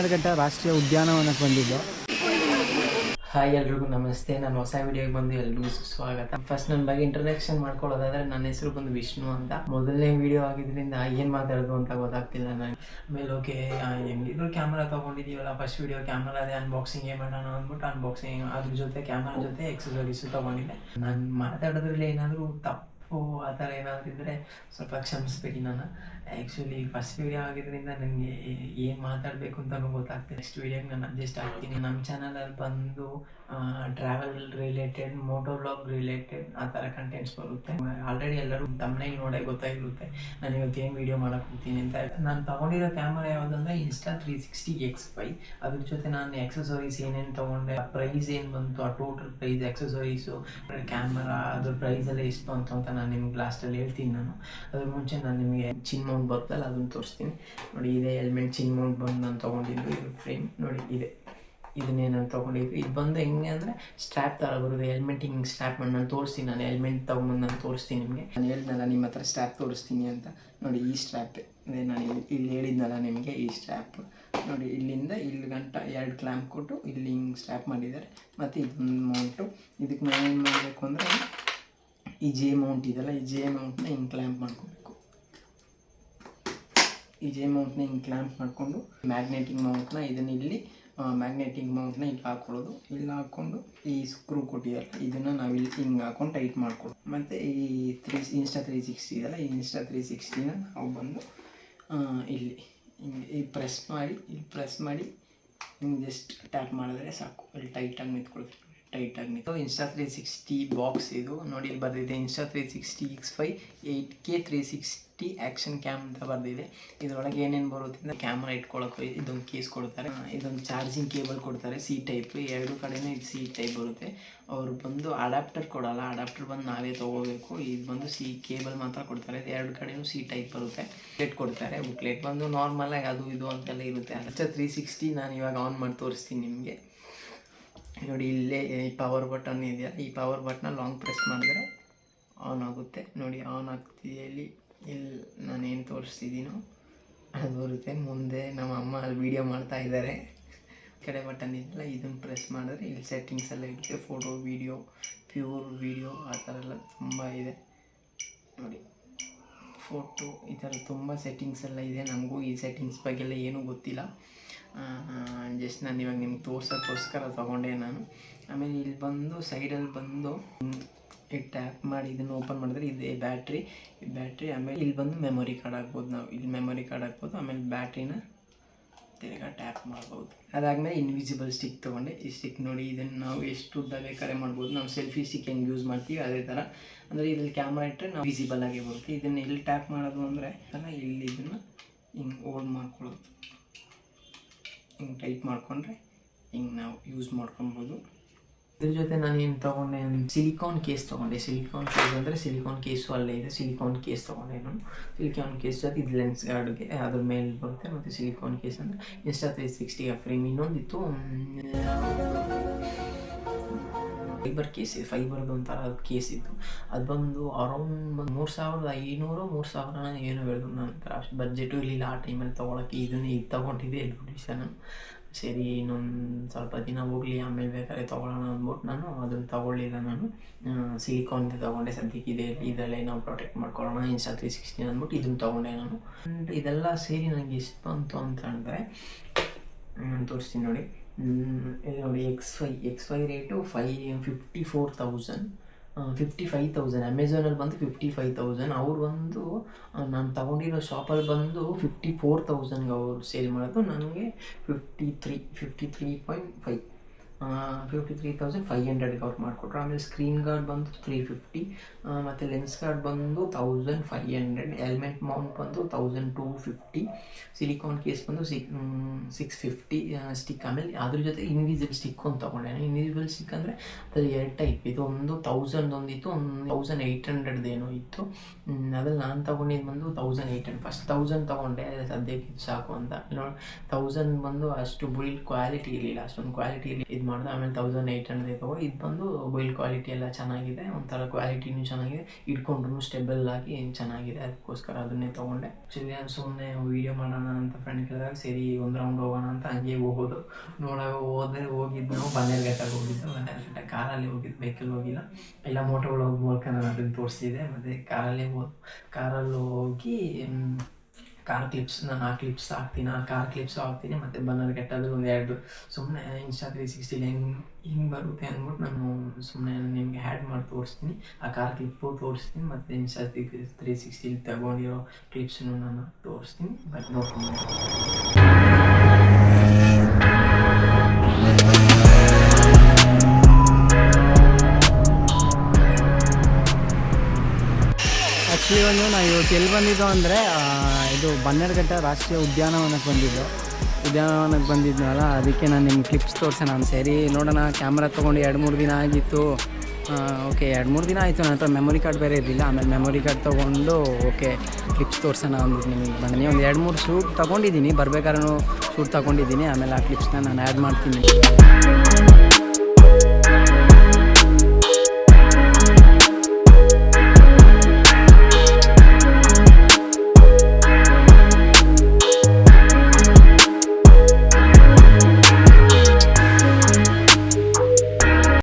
ಬನ್ನೇರುಘಟ್ಟ ರಾಷ್ಟ್ರೀಯ ಉದ್ಯಾನವನಕ್ಕೆ ಬಂದಿದ್ದು. ಹಾಯ್ ಎಲ್ರಿಗೂ ನಮಸ್ತೆ. ನಾನು ಹೊಸ ವಿಡಿಯೋಗೆ ಬಂದು ಎಲ್ರಿಗೂ ಸ್ವಾಗತ. ಫಸ್ಟ್ ನನ್ನ ಬಗ್ಗೆ ಇಂಟ್ರೊಡಕ್ಷನ್ ಮಾಡ್ಕೊಳ್ಳೋದಾದ್ರೆ ನನ್ನ ಹೆಸರು ಬಂದು ವಿಷ್ಣು ಅಂತ. ಮೊದಲನೇ ವಿಡಿಯೋ ಆಗಿದ್ದರಿಂದ ಏನು ಮಾತಾಡೋದು ಅಂತ ಗೊತ್ತಾಗ್ತಿಲ್ಲ ನನಗೆ. ಆಮೇಲೆ ಓಕೆ ಹೆಂಗಿದ್ರು ಕ್ಯಾಮ್ರಾ ತೊಗೊಂಡಿದ್ದೀವಲ್ಲ, ಫಸ್ಟ್ ವಿಡಿಯೋ ಕ್ಯಾಮ್ರಾ ಅದೇ ಅನ್ಬಾಕ್ಸಿಂಗೇ ಮಾಡೋಣ ಅಂದ್ಬಿಟ್ಟು ಅನ್ಬಾಕ್ಸಿಂಗ್ ಅದ್ರ ಜೊತೆ ಕ್ಯಾಮ್ರಾ ಜೊತೆ ಎಕ್ಸಸರೀಸು ತೊಗೊಂಡಿದ್ದೆ. ನಾನು ಮಾತಾಡೋದ್ರಲ್ಲಿ ಏನಾದರೂ ತಪ್ಪು ಆ ಥರ ಏನಾದರೂ ಇದ್ದರೆ ಸ್ವಲ್ಪ ಕ್ಷಮಿಸ್ಬೇಡಿ. ನಾನು ಆ್ಯಕ್ಚುಲಿ ಫಸ್ಟ್ ವೀಡಿಯೋ ಆಗಿದ್ದರಿಂದ ನನಗೆ ಏನು ಮಾತಾಡಬೇಕು ಅಂತಲೂ ಗೊತ್ತಾಗ್ತಿಲ್ಲ. ನೆಕ್ಸ್ಟ್ ವೀಡಿಯೋಗೆ ನಾನು ಅಡ್ಜಸ್ಟ್ ಆಗ್ತೀನಿ. ನಮ್ಮ ಚಾನಲಲ್ಲಿ ಬಂದು travel related, moto vlog related ಆ ಥರ ಕಂಟೆಂಟ್ಸ್ ಬರುತ್ತೆ. ಆಲ್ರೆಡಿ ಎಲ್ಲರೂ ತಮ್ಮನೇಲಿ ನೋಡೇ ಗೊತ್ತಾಗಿರುತ್ತೆ ನಾನು ಇವತ್ತು ಏನು ವೀಡಿಯೋ ಮಾಡೋಕ್ಕೆ ಹೋಗ್ತೀನಿ ಅಂತ. ನಾನು ತೊಗೊಂಡಿರೋ ಕ್ಯಾಮ್ರಾ ಯಾವುದಂದ್ರೆ Insta360X5. ಅದ್ರ ಜೊತೆ ನಾನು ಎಕ್ಸಸರೀಸ್ ಏನೇನು ತೊಗೊಂಡೆ, ಪ್ರೈಸ್ ಏನು ಬಂತು, ಆ ಟೋಟಲ್ ಪ್ರೈಸ್, ಎಕ್ಸಸರೀಸು, ಕ್ಯಾಮರಾ ಅದ್ರ ಪ್ರೈಸ್ ಎಲ್ಲ ಎಷ್ಟು ಬಂತು ಅಂತ ನಾನು ನಿಮ್ಗೆ ಲಾಸ್ಟಲ್ಲಿ ಹೇಳ್ತೀನಿ. ನಾನು ಅದ್ರ ಮುಂಚೆ ನಾನು ನಿಮಗೆ ಚಿನ್ ಮೌಂಟ್ ಬರ್ತಲ್ಲ ಅದನ್ನು ತೋರಿಸ್ತೀನಿ. ನೋಡಿ, ಇದೆ ಹೆಲ್ಮೆಟ್ ಚಿನ್ ಮೌಂಟ್ ಬಂದು ನಾನು ತೊಗೊಂಡಿದ್ದು. ಇದು ಫ್ರೇಮ್ ನೋಡಿ, ಇದನ್ನೇ ನಾನು ತೊಗೊಂಡಿದ್ದು. ಇದು ಬಂದು ಹೆಂಗೆ ಅಂದರೆ ಸ್ಟ್ರ್ಯಾಪ್ ಥರ ಬರುತ್ತೆ. ಹೆಲ್ಮೆಟ್ ಹಿಂಗೆ ಸ್ಟ್ರ್ಯಾಪ್ ಮಾಡಿ ನಾನು ತೋರಿಸ್ತೀನಿ. ನಾನು ಹೆಲ್ಮೆಟ್ ತೊಗೊಂಡು ನಾನು ತೋರಿಸ್ತೀನಿ ನಿಮಗೆ. ನಾನು ಹೇಳಿದ್ನಲ್ಲ ನಿಮ್ಮ ಹತ್ರ ಸ್ಟ್ರ್ಯಾಪ್ ತೋರಿಸ್ತೀನಿ ಅಂತ. ನೋಡಿ, ಈ ಸ್ಟ್ರ್ಯಾಪ್ ಅದೇ ನಾನು ಇಲ್ಲಿ ಹೇಳಿದ್ನಲ್ಲ ನಿಮಗೆ, ಈ ಸ್ಟ್ರ್ಯಾಪ್ ನೋಡಿ, ಇಲ್ಲಿಂದ ಇಲ್ಲಿ ಗಂಟ 2 ಕ್ಲ್ಯಾಂಪ್ ಕೊಟ್ಟು ಇಲ್ಲಿ ಹಿಂಗೆ ಸ್ಟ್ರ್ಯಾಪ್ ಮಾಡಿದ್ದಾರೆ. ಮತ್ತು ಇದೊಂದು ಮೌಂಟು. ಇದಕ್ಕೆ ನಾನು ಏನು ಮಾಡಬೇಕು ಅಂದರೆ, ಈ ಜೆ ಮೌಂಟ್ ಇದೆಲ್ಲ, ಈ ಜೆ ಮೌಂಟ್ನ ಹಿಂಗೆ ಕ್ಲ್ಯಾಂಪ್ ಮಾಡ್ಕೋಬೇಕು. ಈ ಜೆ ಮೌಂಟ್ನ ಹಿಂಗೆ ಕ್ಲ್ಯಾಂಪ್ ಮಾಡಿಕೊಂಡು ಮ್ಯಾಗ್ನೆಟಿಕ್ ಮೌಂಟ್ನ ಇಲ್ಲಿ ಮ್ಯಾಗ್ನೆಟಿಕ್ ಮೌಂಟ್ನ ಇಲ್ಲಿ ಹಾಕ್ಕೊಳ್ಳೋದು. ಇಲ್ಲಿ ಹಾಕ್ಕೊಂಡು ಈ ಸ್ಕ್ರೂ ಕೊಟ್ಟಿದ್ದಾರೆ, ಇದನ್ನು ನಾವು ಇಲ್ಲಿ ಹಿಂಗೆ ಹಾಕೊಂಡು ಟೈಟ್ ಮಾಡ್ಕೊಳ್ಳೋದು. ಮತ್ತು ಈ Insta360 ಇದೆಲ್ಲ, ಈ Insta360ನ ನಾವು ಬಂದು ಇಲ್ಲಿ ಹಿಂಗೆ ಪ್ರೆಸ್ ಮಾಡಿ ಹಿಂಗೆ ಜಸ್ಟ್ ಟ್ಯಾಪ್ ಮಾಡಿದ್ರೆ ಸಾಕು, ಇಲ್ಲಿ ಟೈಟಾಗಿ ನಿಂತ್ಕೊಳ್ತೀವಿ. Insta360 ಬಾಕ್ಸ್ ಇದು ನೋಡಿ, ಇಲ್ಲಿ ಬರೆದಿದೆ Insta360X5 8K 360 ಆ್ಯಕ್ಷನ್ ಕ್ಯಾಮ್ ಅಂತ ಬರೆದಿದೆ. ಇದರೊಳಗೆ ಏನೇನು ಬರುತ್ತೆ ಅಂದರೆ, ಕ್ಯಾಮ್ರಾ ಇಟ್ಕೊಳ್ಳೋಕೆ ಇದೊಂದು ಕೇಸ್ ಕೊಡ್ತಾರೆ, ಇದೊಂದು ಚಾರ್ಜಿಂಗ್ ಕೇಬಲ್ ಕೊಡ್ತಾರೆ, ಸಿ ಟೈಪ್. 2 ಕಡೆಯೂ ಇದು ಸಿ ಟೈಪ್ ಬರುತ್ತೆ. ಅವರು ಬಂದು ಅಡಾಪ್ಟರ್ ಕೊಡೋಲ್ಲ, ಅಡಾಪ್ಟರ್ ಬಂದು ನಾವೇ ತೊಗೋಬೇಕು. ಇದು ಬಂದು ಸಿ ಕೇಬಲ್ ಮಾತ್ರ ಕೊಡ್ತಾರೆ. 2 ಕಡೆಯೂ ಸಿ ಟೈಪ್ ಬರುತ್ತೆ. ಬುಕ್ಲೆಟ್ ಕೊಡ್ತಾರೆ. ಬುಕ್ಲೆಟ್ ಬಂದು ನಾರ್ಮಲಾಗಿ ಅದು ಇದು ಅಂತೆಲ್ಲ ಇರುತ್ತೆ. Insta360 ನಾನು ಇವಾಗ ಆನ್ ಮಾಡಿ ತೋರಿಸ್ತೀನಿ ನಿಮಗೆ. ನೋಡಿ, ಇಲ್ಲೇ ಈ ಪವರ್ ಬಟನ್ ಇದೆಯಾ, ಈ ಪವರ್ ಬಟನ್ನ ಲಾಂಗ್ ಪ್ರೆಸ್ ಮಾಡಿದ್ರೆ ಆನ್ ಆಗುತ್ತೆ. ನೋಡಿ, ಆನ್ ಆಗ್ತಿದೆ. ಇಲ್ಲಿ ನಾನೇನು ತೋರಿಸ್ತಿದ್ದೀನೋ ಅದು ಬರುತ್ತೆ. ಮುಂದೆ ನಮ್ಮ ಅಮ್ಮ ಅಲ್ಲಿ ವೀಡಿಯೋ ಮಾಡ್ತಾ ಇದ್ದಾರೆ. ಕಡೆ ಬಟನ್ ಇದೆಯಲ್ಲ, ಇದನ್ನು ಪ್ರೆಸ್ ಮಾಡಿದ್ರೆ ಇಲ್ಲಿ ಸೆಟ್ಟಿಂಗ್ಸ್ ಎಲ್ಲ ಇರುತ್ತೆ. ಫೋಟೋ, ವೀಡಿಯೋ, ಪ್ಯೂರ್ ವೀಡಿಯೋ ಆ ಥರ ಎಲ್ಲ ತುಂಬ ಇದೆ. ನೋಡಿ, ಫೋಟೋ ಈ ಥರ ತುಂಬ ಸೆಟ್ಟಿಂಗ್ಸ್ ಎಲ್ಲ ಇದೆ. ನನಗೂ ಈ ಸೆಟ್ಟಿಂಗ್ಸ್ ಬಗ್ಗೆಲ್ಲ ಏನೂ ಗೊತ್ತಿಲ್ಲ. ಜಸ್ಟ್ ನಾನು ಇವಾಗ ನಿಮ್ಗೆ ತೋರ್ಸೋಕ್ಕೋಸ್ಕರ ತೊಗೊಂಡೆ ನಾನು. ಆಮೇಲೆ ಇಲ್ಲಿ ಬಂದು ಸೈಡಲ್ಲಿ ಬಂದು ಈ ಟ್ಯಾಪ್ ಮಾಡಿ ಇದನ್ನು ಓಪನ್ ಮಾಡಿದ್ರೆ ಇದೆ ಬ್ಯಾಟ್ರಿ. ಆಮೇಲೆ ಇಲ್ಲಿ ಬಂದು ಮೆಮೊರಿ ಕಾರ್ಡ್ ಹಾಕ್ಬೋದು. ನಾವು ಇಲ್ಲಿ ಮೆಮೊರಿ ಕಾರ್ಡ್ ಹಾಕ್ಬೋದು. ಆಮೇಲೆ ಬ್ಯಾಟ್ರಿನ ತಿರ್ಗಾ ಟ್ಯಾಪ್ ಮಾಡ್ಬೋದು. ಅದಾದಮೇಲೆ ಇನ್ವಿಸಿಬಲ್ ಸ್ಟಿಕ್ ತೊಗೊಂಡೆ. ಈ ಸ್ಟಿಕ್ ನೋಡಿ, ಇದನ್ನು ನಾವು ಎಷ್ಟು ಉದ್ದ ಬೇಕಾದ್ರೆ ಮಾಡ್ಬೋದು. ನಾವು ಸೆಲ್ಫಿ ಸ್ಟಿಕ್ ಹೆಂಗೆ ಯೂಸ್ ಮಾಡ್ತೀವಿ ಅದೇ ಥರ. ಅಂದರೆ ಇದ್ರಲ್ಲಿ ಕ್ಯಾಮ್ರಾ ಇಟ್ಟರೆ ನಾವು ವಿಸಿಬಲ್ ಆಗಿ ಬರುತ್ತೆ. ಇದನ್ನು ಎಲ್ಲಿ ಟ್ಯಾಪ್ ಮಾಡೋದು ಅಂದರೆ ಇಲ್ಲಿ ಇದನ್ನು ಹಿಂಗೆ ಹೋಲ್ಡ್ ಮಾಡ್ಕೊಳ್ಳೋದು, ಹಿಂಗೆ ಟೈಟ್ ಮಾಡಿಕೊಂಡ್ರೆ ಹಿಂಗೆ ನಾವು ಯೂಸ್ ಮಾಡ್ಕೊಬೋದು. ಇದ್ರ ಜೊತೆ ನಾನು ಏನು ತೊಗೊಂಡೆ, ಸಿಲಿಕಾನ್ ಕೇಸ್ ತೊಗೊಂಡೆ. ಸಿಲಿಕಾನ್ ಕೇಸ್ ಅಂದರೆ ಸಿಲಿಕಾನ್ ಕೇಸು ಅಲ್ಲೇ ಇದೆ. ಸಿಲಿಕಾನ್ ಕೇಸ್ ತೊಗೊಂಡೆ ನಾನು. ಸಿಲಿಕಾನ್ ಕೇಸ್ ಜೊತೆ ಇದು ಲೆನ್ಸ್ ಗಾರ್ಡ್ಗೆ ಅದ್ರ ಮೇಲೆ ಬರುತ್ತೆ. ಮತ್ತು ಸಿಲಿಕಾನ್ ಕೇಸ್ ಅಂದರೆ Insta360 ಫ್ರೇಮ್. ಇನ್ನೊಂದಿತ್ತು ಫೈಬರ್ ಕೇಸ್ ಇದೆ, ಫೈಬರ್ದು ಒಂಥರ ಅದು ಕೇಸ್ ಇತ್ತು. ಅದು ಬಂದು ಅರೌಂಡ್ 3500 3000 ಏನೋ ಹೇಳಿದ್ರು. ನನ್ನ ಹತ್ರ ಅಷ್ಟು ಬಡ್ಜೆಟು ಇರಲಿಲ್ಲ ಆ ಟೈಮಲ್ಲಿ ತೊಗೊಳಕ್ಕೆ. ಇದು ತೊಗೊಂಡಿದ್ದೆ ಎಕ್ಸಿಬಿಷನ್. ಸರಿ, ಇನ್ನೊಂದು ಸ್ವಲ್ಪ ದಿನ ಹೋಗಲಿ ಆಮೇಲೆ ಬೇಕಾದ್ರೆ ತೊಗೊಳ್ಳೋಣ ಅಂದ್ಬಿಟ್ಟು ನಾನು ಅದನ್ನು ತೊಗೊಳ್ಳಿಲ್ಲ. ನಾನು ಸಿಲಿಕಾನ್ದು ತೊಗೊಂಡೆ. ಸದ್ಯಕ್ಕೆ ಇದರಲ್ಲೇ ನಾವು ಪ್ರೊಟೆಕ್ಟ್ ಮಾಡ್ಕೊಳ್ಳೋಣ Insta360 ಅಂದ್ಬಿಟ್ಟು ಇದನ್ನು ತೊಗೊಂಡೆ ನಾನು. ಇದೆಲ್ಲ ಸೇರಿ ನನಗೆ ಎಷ್ಟು ಬಂತು ಅಂತ ಅಂದರೆ, ನಾನು ತೋರಿಸ್ತೀನಿ ನೋಡಿ. X5 rate 55,000. ಅಮೆಝಾನಲ್ಲಿ ಬಂದು 55,000. ಅವ್ರು ಬಂದು ನಾನು ತೊಗೊಂಡಿರೋ ಶಾಪಲ್ಲಿ ಬಂದು 54,000ಗೆ ಅವರು ಸೇಲ್ ಮಾಡೋದು. ನನಗೆ 53,500ಗೆ ಅವ್ರು ಮಾಡಿಕೊಟ್ರು. ಆಮೇಲೆ ಸ್ಕ್ರೀನ್ ಗಾರ್ಡ್ ಬಂದು 350, ಮತ್ತು ಲೆನ್ಸ್ ಗಾರ್ಡ್ ಬಂದು 1500, ಹೆಲ್ಮೆಟ್ ಮೌಂಟ್ ಬಂದು 1250, ಸಿಲಿಕಾನ್ ಕೇಸ್ ಬಂದು 650 ಸ್ಟಿಕ್. ಆಮೇಲೆ ಅದ್ರ ಜೊತೆ ಇನ್ವಿಸಿಬಲ್ ಸ್ಟಿಕ್ ಒಂದು ತೊಗೊಂಡೆ. ಇನ್ವಿಸಿಬಲ್ ಸ್ಟಿಕ್ ಅಂದರೆ ಅದ್ರಲ್ಲಿ 2 ಟೈಪ್ ಇದು. ಒಂದು 1000 ಒಂದಿತ್ತು, ಒಂದು 1800 ಏನೋ ಇತ್ತು. ಅದ್ರಲ್ಲಿ ನಾನು ತೊಗೊಂಡಿದ್ದು ಬಂದು 1800. ಫಸ್ಟ್ 1000 ತೊಗೊಂಡೆ, ಸದ್ಯಕ್ಕೆ ಇದು ಸಾಕು ಅಂತ. ನೋಡಿ, 1000 ಬಂದು ಅಷ್ಟು ಬಿಲ್ಡ್ ಕ್ವಾಲಿಟಿ ಇರಲಿಲ್ಲ, ಅಷ್ಟೊಂದು ಕ್ವಾಲಿಟಿ ಇದು ಮಾಡಿದೆ. ಆಮೇಲೆ 1800 ತಗೋ. ಇದು ಬಂದು ಬಿಲ್ಡ್ ಕ್ವಾಲಿಟಿ ಎಲ್ಲ ಚೆನ್ನಾಗಿದೆ, ಒಂಥರ ಕ್ವಾಲಿಟಿನೂ ಚೆನ್ನಾಗಿದೆ, ಇಟ್ಕೊಂಡ್ರು ಸ್ಟೆಬಲ್ ಆಗಿ ಚೆನ್ನಾಗಿದೆ. ಅದಕ್ಕೋಸ್ಕರ ಅದನ್ನೇ ತೊಗೊಂಡೆ. ಆ್ಯಕ್ಚುಲಿ ನಾನು ಸುಮ್ಮನೆ ವೀಡಿಯೋ ಮಾಡೋಣ ಅಂತ ಫ್ರೆಂಡ್ ಕೇಳಿದಾಗ ಸರಿ ಒಂದು ರೌಂಡ್ ಹೋಗೋಣ ಅಂತ ಹಂಗೆ ಹೋಗೋದು. ಹೋಗಿದ್ದು ನಾವು ಬನ್ನೇರುಘಟ್ಟಕ್ಕೆ ಹೋಗಿದ್ದು. ಬನ್ನೇರುಘಟ್ಟ ಕಾರಲ್ಲಿ ಹೋಗಿದ್ದು, ಬೈಕಲ್ಲಿ ಹೋಗಿಲ್ಲ. ಎಲ್ಲ ಮೋಟೋಗಳು ಹೋಗಿ ಮೂಲಕ ನಾನು ಅದನ್ನು ತೋರಿಸಿದೆ. ಮತ್ತು ಕಾರಲ್ಲಿ ಹೋಗಿ ಕಾರ್ ಕ್ಲಿಪ್ಸ್ ನಾನು ಆ ಕ್ಲಿಪ್ಸ್ ಹಾಕ್ತೀನಿ, ಆ ಕಾರ್ ಕ್ಲಿಪ್ಸು ಹಾಕ್ತೀನಿ. ಮತ್ತು ಬನ್ನೇರುಘಟ್ಟದಲ್ಲಿ ಒಂದೆರಡು ಸುಮ್ಮನೆ ಇನ್ಸ್ಟಾ 360 ಹಿಂಗೆ ಬರುತ್ತೆ ಅಂದ್ಬಿಟ್ಟು ನಾನು ಸುಮ್ಮನೆ ನಿಮಗೆ ಹ್ಯಾಡ್ ಮಾಡಿ ತೋರಿಸ್ತೀನಿ. ಆ ಕಾರ್ ಕ್ಲಿಪ್ಪು ತೋರಿಸ್ತೀನಿ, ಮತ್ತು ಇನ್ಸ್ಟಾ 360 ತಗೊಂಡಿರೋ ಕ್ಲಿಪ್ಸನ್ನು ನಾನು ತೋರಿಸ್ತೀನಿ. ಬಟ್ ನೋಡ್ತೀನಿ. ಆ್ಯಕ್ಚುಲಿ ನಾವು ಇವತ್ತು ಎಲ್ಲಿ ಬಂದಿದ್ದು ಅಂದರೆ ಇದು ಬನ್ನೇರುಘಟ್ಟ ರಾಷ್ಟ್ರೀಯ ಉದ್ಯಾನವನಕ್ಕೆ ಬಂದಿದ್ನಲ್ಲ, ಅದಕ್ಕೆ ನಾನು ನಿಮ್ಗೆ ಕ್ಲಿಪ್ಸ್ ತೋರಿಸೋಣ ಅಂತ. ಸರಿ ನೋಡೋಣ, ಕ್ಯಾಮ್ರಾ ತೊಗೊಂಡು 2-3 ದಿನ ಆಗಿತ್ತು. ಓಕೆ 2-3 ದಿನ ಆಯಿತು. ನನ್ನ ಹತ್ರ ಮೆಮೊರಿ ಕಾರ್ಡ್ ಬೇರೆ ಇರಲಿಲ್ಲ. ಆಮೇಲೆ ಮೆಮೊರಿ ಕಾರ್ಡ್ ತೊಗೊಂಡು ಓಕೆ ಕ್ಲಿಪ್ಸ್ ತೋರಿಸೋಣ ಅಂದ್ಬಿಟ್ಟು ನಿಮಗೆ ಬಂದಿನಿ. ಒಂದು 2-3 ಶೂಟ್ ತೊಗೊಂಡಿದ್ದೀನಿ, ಬರಬೇಕಾದ್ರೂ ಶೂಟ್ ತೊಗೊಂಡಿದ್ದೀನಿ. ಆಮೇಲೆ ಆ ಕ್ಲಿಪ್ಸ್ನ ನಾನು ಆ್ಯಡ್ ಮಾಡ್ತೀನಿ.